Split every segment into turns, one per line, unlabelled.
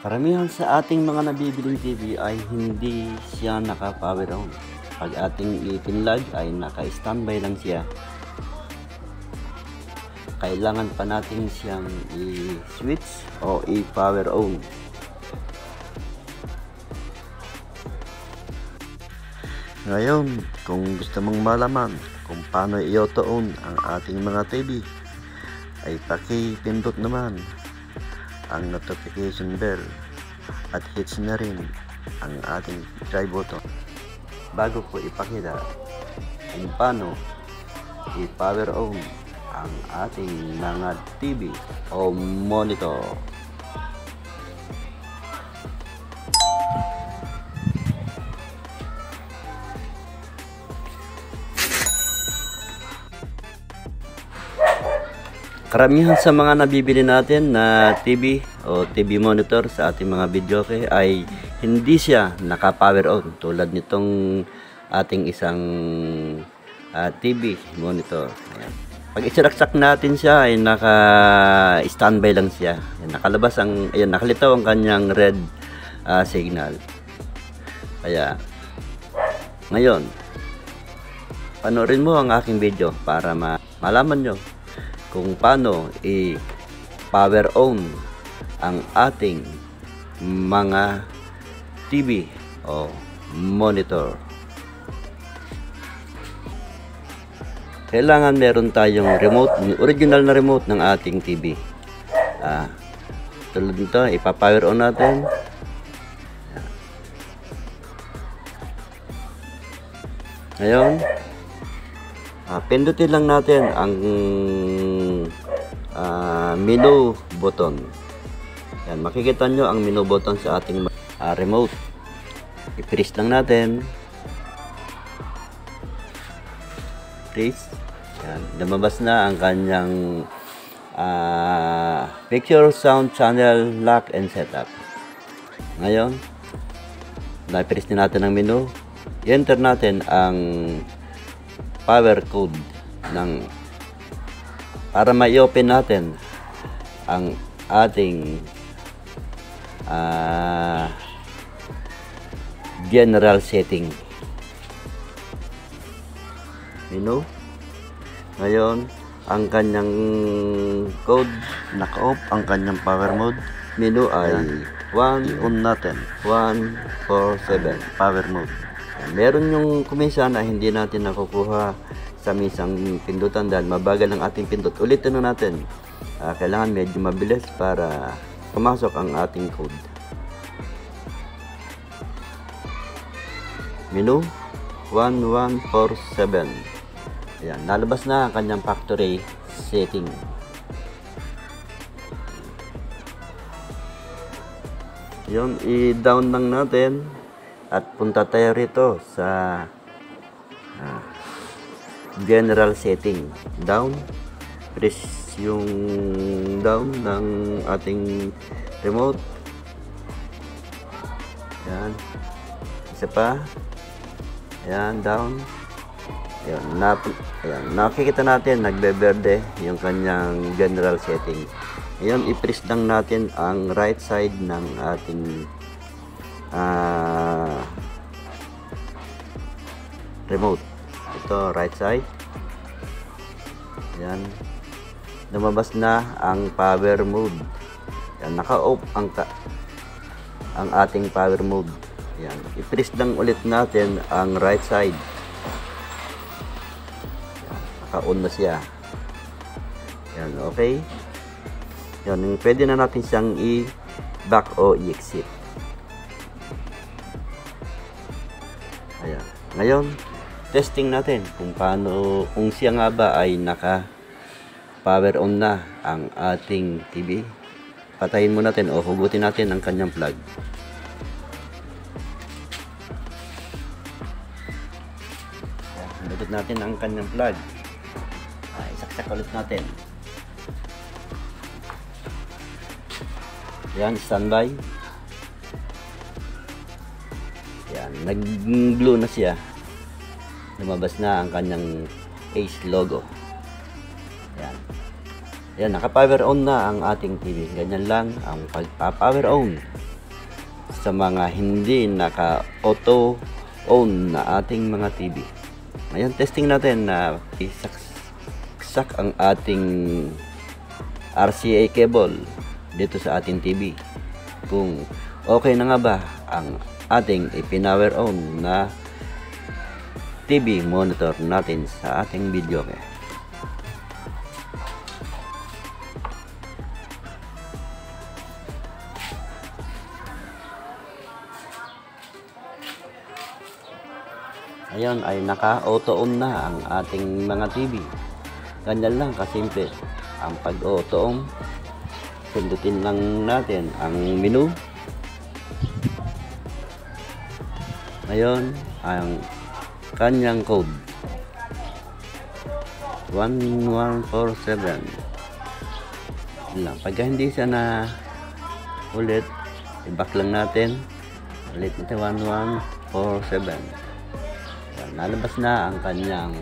Karamihan sa ating mga nabibiling TV ay hindi siya naka-power on. Pag ating ipinlag ay naka-standby lang siya. Kailangan pa natin siyang i-switch o i-power on. Ngayon, kung gusto mong malaman kung paano i-auto on ang ating mga TV, ay paki-pindot naman ang notification bell at hits na rin ang ating try button bago ko ipakita kung paano i-power on ang ating mga TV o monitor. Karamihan sa mga nabibili natin na TV o TV monitor sa ating mga videoke ay hindi siya naka-power on tulad nitong ating isang TV monitor. Ayan. Pag isiraksak natin siya ay naka-standby lang siya. Ayan, nakalabas ang nakalitaw ang kanyang red signal. Kaya ngayon panoorin mo ang aking video para malaman nyo kung paano i-power on ang ating mga TV o monitor. Kailangan meron tayong remote, original na remote ng ating TV. Tulad nito, ipa-power on natin. Ngayon, pindutin lang natin ang menu button. Yan, makikita nyo ang menu button sa ating remote. I-press lang natin. Press. Yan, lumabas na ang kanyang picture, sound, channel, lock, and setup. Ngayon, na-press na natin ang menu. I-enter natin ang power code para ma-open natin ang ating general setting menu. Ngayon, ang kanyang code naka-off, ang kanyang power mode menu ay 1 on natin, 147 power mode. Meron yung kumisa na hindi natin nakukuha sa misang pindutan dahil mabagal ang ating pindot. Ulitin na natin. Kailangan medyo mabilis para pumasok ang ating code. Menu 1147. Ayan, nalabas na ang kanyang factory setting. Yun, i-down lang natin. At punta tayo rito sa general setting. Down. Press yung down ng ating remote. Yan. Isa pa. Ayan, down. Ayan, nakikita natin, nagbe-berde yung kanyang general setting. Ayan, i-press lang natin ang right side ng ating remote. Ito, right side. Ayan. Lumabas na ang power mode. Ayan, naka-off ang ating power mode. Ayan. I-press lang ulit natin ang right side. Ayan, naka-on na siya. Ayan, okay. Ayan, pwede na natin siyang i-back o i-exit. Ayan. Ngayon, testing natin kung siya nga ba ay naka-power on na ang ating TV. Patayin mo natin o hugutin natin ang kanyang plug. Hugutin natin ang kanyang plug. Isaksak ulit natin. Ayan, standby. Yan, nag-glue na siya. Lumabas na ang kanyang Ace logo. Yan. Ayan, naka-power on na ang ating TV. Ganyan lang ang pagpa-power on sa mga hindi naka-auto on na ating mga TV. Ngayon, testing natin na isaksak ang ating RCA cable dito sa ating TV. Kung okay na nga ba ang ating ipinower on na TV monitor natin sa ating video. Ayun, ay naka-auto on na ang ating mga TV. Ganyan lang kasimple ang pag-auto on. Pindutin lang natin ang menu. Ngayon, ang kanyang code 1147 lang. Pag hindi siya na ulit, i-back lang natin. Ulit natin 1147. Nalabas na ang kanyang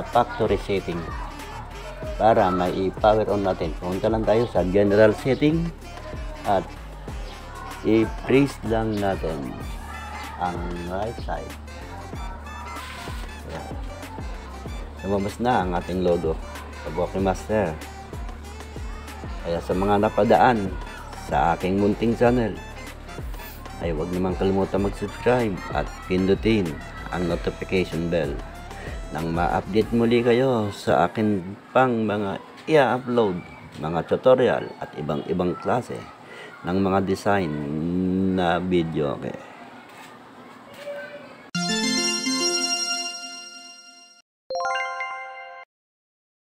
factory setting. Para may i-power on natin, punta lang tayo sa general setting at i-press lang natin ang right side. Lumabas na ang ating logo, Kabuki Master. Kaya sa mga napadaan sa aking munting channel, ay huwag naman kalimutan mag-subscribe at pindutin ang notification bell nang ma-update muli kayo sa akin pang mga i-upload, mga tutorial at ibang-ibang klase ng mga design na video.